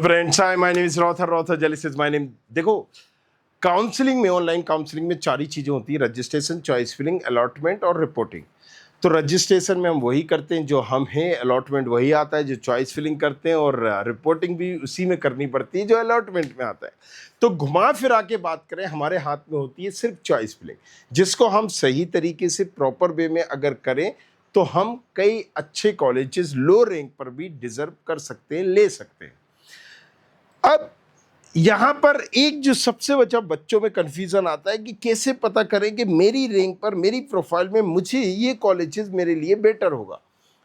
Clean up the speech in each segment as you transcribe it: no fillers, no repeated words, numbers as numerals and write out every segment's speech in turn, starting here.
Friends, hi, my name is रॉथर जेलिस is my name. देखो, काउंसलिंग में, ऑनलाइन काउंसलिंग में चार ही चीज़ें होती है: रजिस्ट्रेशन, चॉइस फिलिंग, अलॉटमेंट और रिपोर्टिंग। तो रजिस्ट्रेशन में हम वही करते हैं जो हम हैं, अलॉटमेंट वही आता है जो चॉइस फिलिंग करते हैं, और रिपोर्टिंग भी उसी में करनी पड़ती है जो अलॉटमेंट में आता है। तो घुमा फिरा के बात करें, हमारे हाथ में होती है सिर्फ चॉइस फिलिंग, जिसको हम सही तरीके से प्रॉपर वे में अगर करें तो हम कई अच्छे कॉलेजेस लो रैंक पर भी डिजर्व कर सकते हैं, ले सकते हैं। अब यहां पर एक जो सबसे बड़ा बच्चों में कंफ्यूजन आता है कि कैसे पता करें कि मेरी रैंक पर, मेरी प्रोफाइल में मुझे ये कॉलेजेस मेरे लिए बेटर होगा,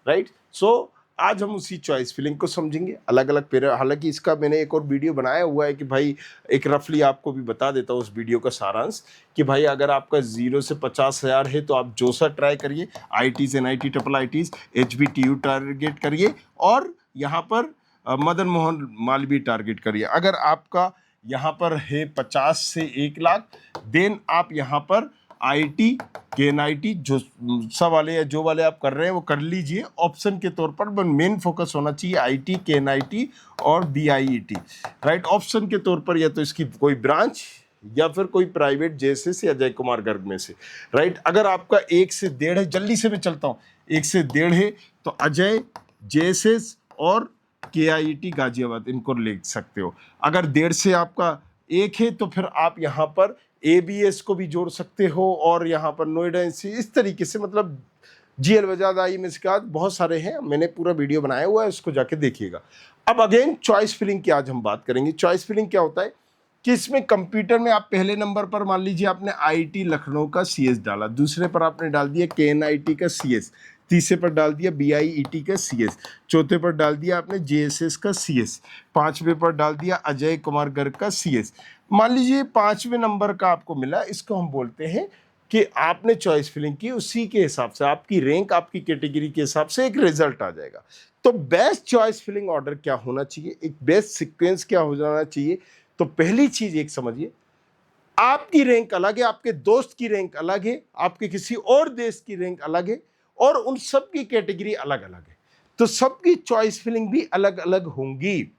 राइट? सो आज हम उसी चॉइस फिलिंग को समझेंगे, अलग अलग पेयर। हालांकि इसका मैंने एक और वीडियो बनाया हुआ है कि भाई, एक रफली आपको भी बता देता हूँ उस वीडियो का सारांश कि भाई अगर आपका 0 से 50,000 है तो आप जोसा ट्राई करिए, IITs, NIT, triple IITs, HBTU target करिए, और यहाँ पर मदन मोहन मालवीय टारगेट करिए। अगर आपका यहाँ पर है 50 से 1 लाख, देन आप यहाँ पर IIT, KNIT जो सब वाले या जो वाले आप कर रहे हैं वो कर लीजिए ऑप्शन के तौर पर। मेन फोकस होना चाहिए IIT, KNIT और BIET, राइट? ऑप्शन के तौर पर या तो इसकी कोई ब्रांच या फिर कोई प्राइवेट JSS या जय कुमार गर्ग में से, राइट? अगर आपका 1 से 1.5 है, जल्दी से मैं चलता हूँ, 1 से 1.5 है तो अजय, JSS और KIT गाजियाबाद, इनको ले सकते हो। अगर 1.5 से आपका 1 है तो फिर आप यहाँ पर ABS को भी जोड़ सकते हो, और यहाँ पर नोएडा इस तरीके से, मतलब GL बजाज आई में इसके बाद बहुत सारे हैं, मैंने पूरा वीडियो बनाया हुआ है, उसको जाके देखिएगा। अब अगेन चॉइस फिलिंग की आज हम बात करेंगे। चॉइस फिलिंग क्या होता है कि इसमें कंप्यूटर में आप पहले नंबर पर मान लीजिए आपने IIT लखनऊ का CS डाला, दूसरे पर आपने डाल दिया KNIT का CS, तीसरे पर डाल दिया BIET का CS, चौथे पर डाल दिया आपने JSS का CS, पांचवें पर डाल दिया अजय कुमार गर्ग का CS। मान लीजिए 5वें नंबर का आपको मिला, इसको हम बोलते हैं कि आपने चॉइस फिलिंग की, उसी के हिसाब से आपकी रैंक, आपकी कैटेगरी के हिसाब से एक रिजल्ट आ जाएगा। तो बेस्ट चॉइस फिलिंग ऑर्डर क्या होना चाहिए, एक बेस्ट सीक्वेंस क्या हो जाना चाहिए? तो पहली चीज एक समझिए, आपकी रैंक अलग है, आपके दोस्त की रैंक अलग है, आपके किसी और देश की रैंक अलग है, और उन सब की कैटेगरी अलग अलग है, तो सबकी चॉइस फिलिंग भी अलग अलग होंगी।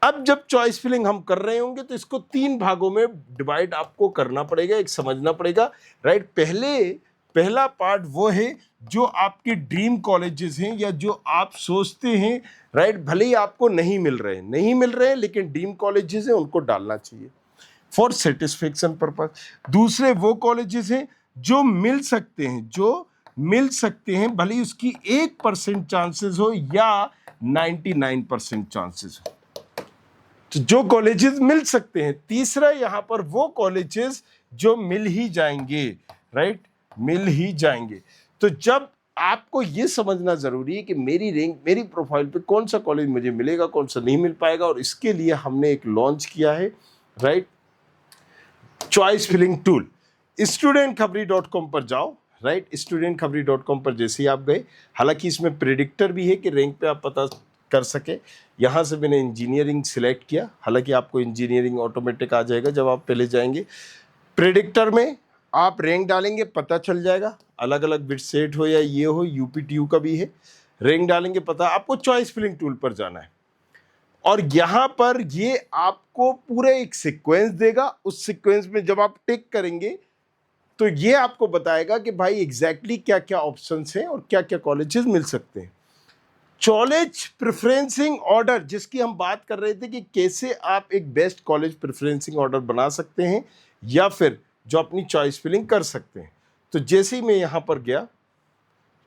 अब जब चॉइस फिलिंग हम कर रहे होंगे तो इसको 3 भागों में डिवाइड आपको करना पड़ेगा, एक समझना पड़ेगा, राइट? पहला पार्ट वो है जो आपके ड्रीम कॉलेजेस हैं या जो आप सोचते हैं, राइट? भले ही आपको नहीं मिल रहे हैं, लेकिन ड्रीम कॉलेजेस हैं, उनको डालना चाहिए फॉर सेटिस्फेक्शन पर्पस। दूसरे वो कॉलेजेस हैं जो मिल सकते हैं, भले ही उसकी 1% चांसेस हो या 99% चांसेस हो, तो जो कॉलेजेस मिल सकते हैं। तीसरा यहां पर वो कॉलेजेस जो मिल ही जाएंगे, राइट? मिल ही जाएंगे। तो जब आपको ये समझना जरूरी है कि मेरी रैंक, मेरी प्रोफाइल पे कौन सा कॉलेज मुझे मिलेगा, कौन सा नहीं मिल पाएगा, और इसके लिए हमने एक लॉन्च किया है, right? Choice filling tool. studentkhabri.com पर जाओ, राइट? studentkhabri.com पर जैसे ही आप गए, हालांकि इसमें प्रेडिक्टर भी है कि रैंक पे आप पता कर सके। यहाँ से मैंने इंजीनियरिंग सिलेक्ट किया, हालांकि आपको इंजीनियरिंग ऑटोमेटिक आ जाएगा जब आप पहले जाएंगे। प्रेडिक्टर में आप रैंक डालेंगे, पता चल जाएगा, अलग अलग बिट सेट हो या ये हो, UPTU का भी है, रैंक डालेंगे पता। आपको चॉइस फिलिंग टूल पर जाना है, और यहां पर ये आपको पूरे एक सीक्वेंस देगा। उस सीक्वेंस में जब आप टिक करेंगे तो ये आपको बताएगा कि भाई एग्जैक्टली क्या क्या ऑप्शंस हैं और क्या क्या कॉलेजेस मिल सकते हैं। कॉलेज प्रेफरेंसिंग ऑर्डर, जिसकी हम बात कर रहे थे कि कैसे आप एक बेस्ट कॉलेज प्रेफरेंसिंग ऑर्डर बना सकते हैं या फिर जो अपनी चॉइस फिलिंग कर सकते हैं। तो जैसे ही मैं यहां पर गया,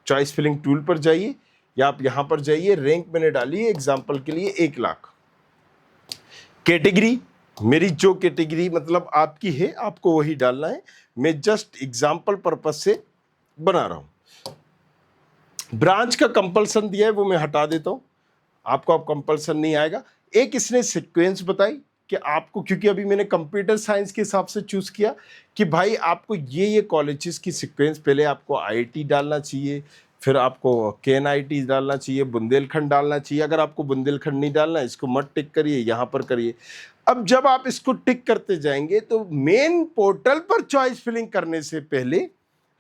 चॉइस फिलिंग टूल पर जाइए या आप यहां पर जाइए, रैंक मैंने डाली है एग्जाम्पल के लिए 1 लाख। कैटेगरी, मेरी जो कैटेगरी मतलब आपकी है, आपको वही डालना है, मैं जस्ट एग्जाम्पल पर्पस से बना रहा हूं। ब्रांच का कंपल्सन दिया है, वो मैं हटा देता हूं, आपको अब कंपल्सन नहीं आएगा। एक इसने सीक्वेंस बताई कि आपको, क्योंकि अभी मैंने कंप्यूटर साइंस के हिसाब से चूज किया कि भाई आपको ये कॉलेजेस की सीक्वेंस, पहले आपको IIT डालना चाहिए, फिर आपको KNIT डालना चाहिए, बुंदेलखंड डालना चाहिए। अगर आपको बुंदेलखंड नहीं डालना है, इसको मत टिक करिए, यहाँ पर करिए। अब जब आप इसको टिक करते जाएंगे तो मेन पोर्टल पर चॉइस फिलिंग करने से पहले,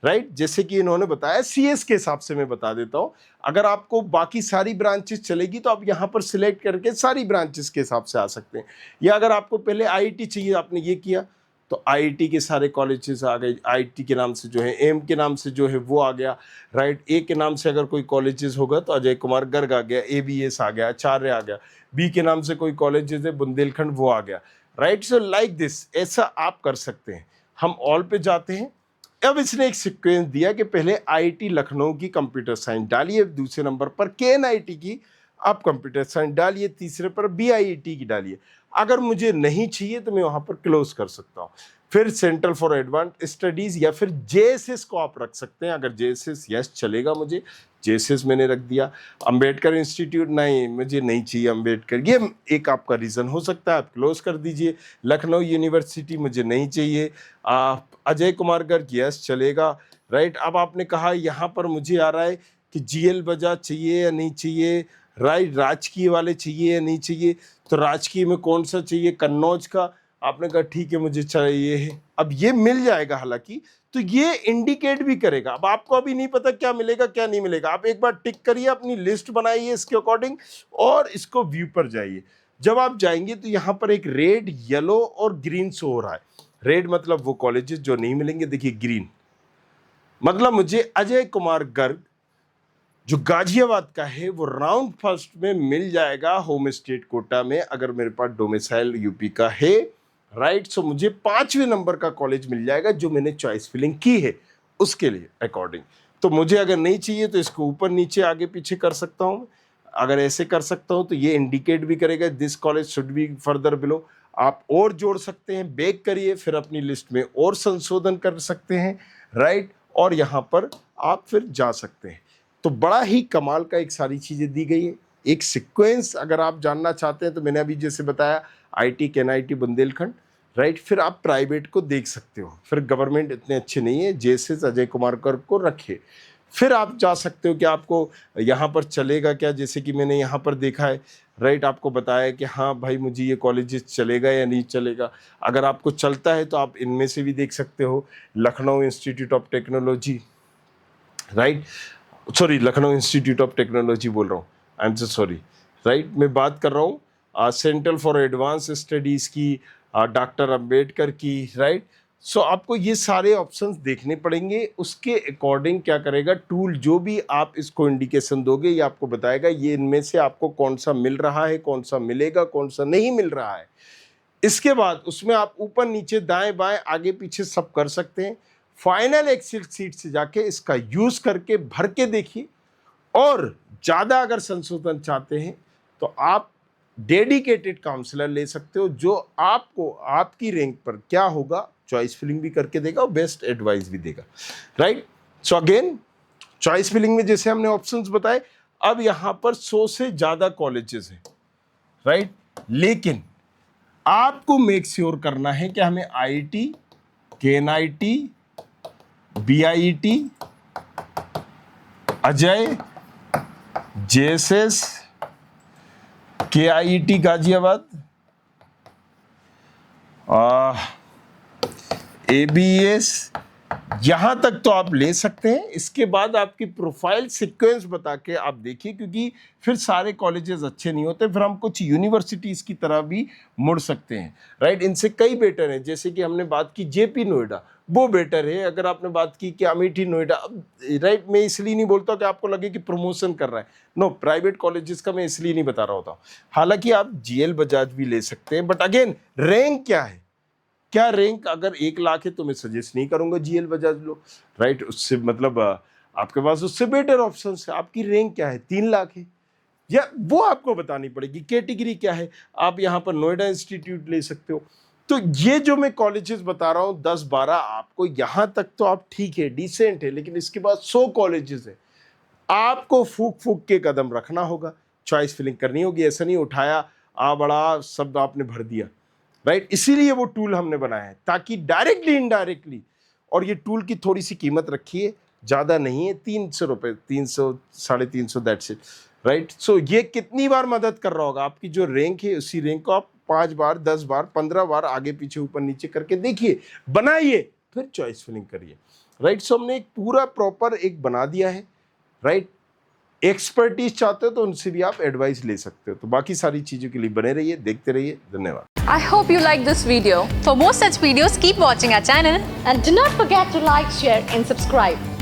राइट। जैसे कि इन्होंने बताया सीएस के हिसाब से मैं बता देता हूं, अगर आपको बाकी सारी ब्रांचेस चलेगी तो आप यहां पर सिलेक्ट करके सारी ब्रांचेस के हिसाब से आ सकते हैं, या अगर आपको पहले आईआईटी चाहिए, आपने ये किया तो आईआईटी के सारे कॉलेजेस आ गए, आईआईटी के नाम से जो है, एम के नाम से जो है वो आ गया, राइट। ए के नाम से अगर कोई कॉलेजेस होगा तो अजय कुमार गर्ग आ गया, एबीएस आ गया, आचार्य आ गया। बी के नाम से कोई कॉलेजेस है, बुंदेलखंड, वो आ गया, राइट। सो लाइक दिस, ऐसा आप कर सकते हैं। हम ऑल पे जाते हैं। अब इसने एक सीक्वेंस दिया कि पहले आईआईटी लखनऊ की कंप्यूटर साइंस डालिए, दूसरे नंबर पर केएनआईटी की आप कंप्यूटर साइंस डालिए, तीसरे पर बीआईईटी की डालिए। अगर मुझे नहीं चाहिए तो मैं वहां पर क्लोज कर सकता हूं। फिर सेंट्रल फॉर एडवांस स्टडीज या फिर जेएसएस को आप रख सकते हैं। अगर जेएसएस यस चलेगा, मुझे जेएसएस मैंने रख दिया। अंबेडकर इंस्टीट्यूट नहीं, मुझे नहीं चाहिए अंबेडकर, ये एक आपका रीजन हो सकता है, आप क्लोज कर दीजिए। लखनऊ यूनिवर्सिटी मुझे नहीं चाहिए। अजय कुमार गर्ग यस चलेगा, राइट। अब आपने कहा यहाँ पर मुझे आ रहा है कि जीएल बजाज चाहिए या नहीं चाहिए, राइट। राजकीय वाले चाहिए या नहीं चाहिए, तो राजकीय में कौन सा चाहिए, कन्नौज का। आपने कहा ठीक है मुझे चाहिए है। अब ये मिल जाएगा हालांकि, तो ये इंडिकेट भी करेगा। अब आपको अभी नहीं पता क्या मिलेगा क्या नहीं मिलेगा, आप एक बार टिक करिए, अपनी लिस्ट बनाइए इसके अकॉर्डिंग और इसको व्यू पर जाइए। जब आप जाएंगे तो यहाँ पर एक रेड, येलो और ग्रीन शो हो रहा है। रेड मतलब वो कॉलेजेस जो नहीं मिलेंगे, देखिए ग्रीन मतलब मुझे अजय कुमार गर्ग जो गाजियाबाद का है वो राउंड फर्स्ट में मिल जाएगा होम स्टेट कोटा में, अगर मेरे पास डोमिसाइल यूपी का है, राइट। सो मुझे 5वें नंबर का कॉलेज मिल जाएगा जो मैंने चॉइस फिलिंग की है उसके लिए अकॉर्डिंग। तो मुझे अगर नहीं चाहिए तो इसको ऊपर नीचे आगे पीछे कर सकता हूँ। अगर ऐसे कर सकता हूँ तो ये इंडिकेट भी करेगा this college should be further below. आप और जोड़ सकते हैं, बैक करिए, फिर अपनी लिस्ट में और संशोधन कर सकते हैं, राइट। और यहाँ पर आप फिर जा सकते हैं। तो बड़ा ही कमाल का एक सारी चीज़ें दी गई है, एक सीक्वेंस अगर आप जानना चाहते हैं तो मैंने अभी जैसे बताया आईटी, केएनआईटी, बुंदेलखंड, राइट। फिर आप प्राइवेट को देख सकते हो, फिर गवर्नमेंट इतने अच्छे नहीं है, जैसे अजय कुमार गर्ग को रखे। फिर आप जा सकते हो कि आपको यहाँ पर चलेगा क्या, जैसे कि मैंने यहाँ पर देखा है, राइट। आपको बताया कि हाँ भाई मुझे ये कॉलेज चलेगा या नहीं चलेगा। अगर आपको चलता है तो आप इनमें से भी देख सकते हो, Lucknow institute of technology, right, sorry Lucknow institute of technology बोल रहा हूँ, I am so sorry, right. मैं बात कर रहा हूँ सेंट्रल फॉर एडवांस स्टडीज़ की, डॉक्टर अंबेडकर की, राइट। सो आपको ये सारे ऑप्शंस देखने पड़ेंगे, उसके अकॉर्डिंग क्या करेगा टूल, जो भी आप इसको इंडिकेशन दोगे ये आपको बताएगा ये इनमें से आपको कौन सा मिल रहा है, कौन सा मिलेगा, कौन सा नहीं मिल रहा है। इसके बाद उसमें आप ऊपर नीचे दाएं बाएं आगे पीछे सब कर सकते हैं। फाइनल एक्सेल सीट से जाके इसका यूज करके भर के देखिए, और ज़्यादा अगर संशोधन चाहते हैं तो आप डेडिकेटेड काउंसलर ले सकते हो जो आपको आपकी रैंक पर क्या होगा चॉइस फिलिंग भी करके देगा और बेस्ट एडवाइस भी देगा, right. So again choice filling में जैसे हमने ऑप्शंस बताए, अब यहां पर 100 से ज़्यादा कॉलेजेस हैं, राइट। लेकिन आपको मेक श्योर करना है कि हमें IIT, KNIT, BIET, Ajay, JSS, KIET Ghaziabad, ABS, यहां तक तो आप ले सकते हैं। इसके बाद आपकी प्रोफाइल सीक्वेंस बता के आप देखिए, क्योंकि फिर सारे कॉलेजेस अच्छे नहीं होते, फिर हम कुछ यूनिवर्सिटीज की तरह भी मुड़ सकते हैं, राइट। इनसे कई बेटर हैं, जैसे कि हमने बात की जेपी नोएडा, वो बेटर है। अगर आपने बात की कि अमेठी नोएडा, राइट, मैं इसलिए नहीं बोलता कि आपको लगे कि प्रमोशन कर रहा है, नो, प्राइवेट कॉलेजेस का मैं इसलिए नहीं बता रहा होता। हालांकि आप जीएल बजाज भी ले सकते हैं, बट अगेन रैंक क्या है, क्या रैंक अगर 1 लाख है तो मैं सजेस्ट नहीं करूंगा जीएल बजाज लो, राइट। उससे मतलब आपके पास उससे बेटर ऑप्शन है। आपकी रैंक क्या है, 3 लाख है, या वो आपको बतानी पड़ेगी। कैटेगरी क्या है, आप यहाँ पर नोएडा इंस्टीट्यूट ले सकते हो। तो ये जो मैं कॉलेजेस बता रहा हूँ 10-12 आपको, यहाँ तक तो आप ठीक है, डिसेंट है, लेकिन इसके बाद 100 कॉलेजेस है। आपको फूक फूक के कदम रखना होगा, चॉइस फिलिंग करनी होगी। ऐसा नहीं उठाया आ बड़ा शब्द आपने भर दिया, राइट। इसीलिए वो टूल हमने बनाया है, ताकि डायरेक्टली इनडायरेक्टली, और ये टूल की थोड़ी सी कीमत रखी है, ज़्यादा नहीं है, 300 रुपये, 300, 350, दैट्स इट, राइट। सो ये कितनी बार मदद कर रहा होगा, आपकी जो रैंक है उसी रैंक को आप 5 बार, 10 बार, 15 बार आगे पीछे ऊपर नीचे करके देखिए, बनाइए, फिर चॉइस फिलिंग करिए। राइट। सो हमने एक पूरा प्रॉपर एक बना दिया है, राइट। एक्सपर्टीज चाहते हो तो उनसे भी आप एडवाइस ले सकते हो। तो बाकी सारी चीज़ों के लिए बने रहिए, देखते रहिए। धन्यवाद। I hope you like this video. For more such videos, keep watching our channel. And do not forget to like, share and subscribe.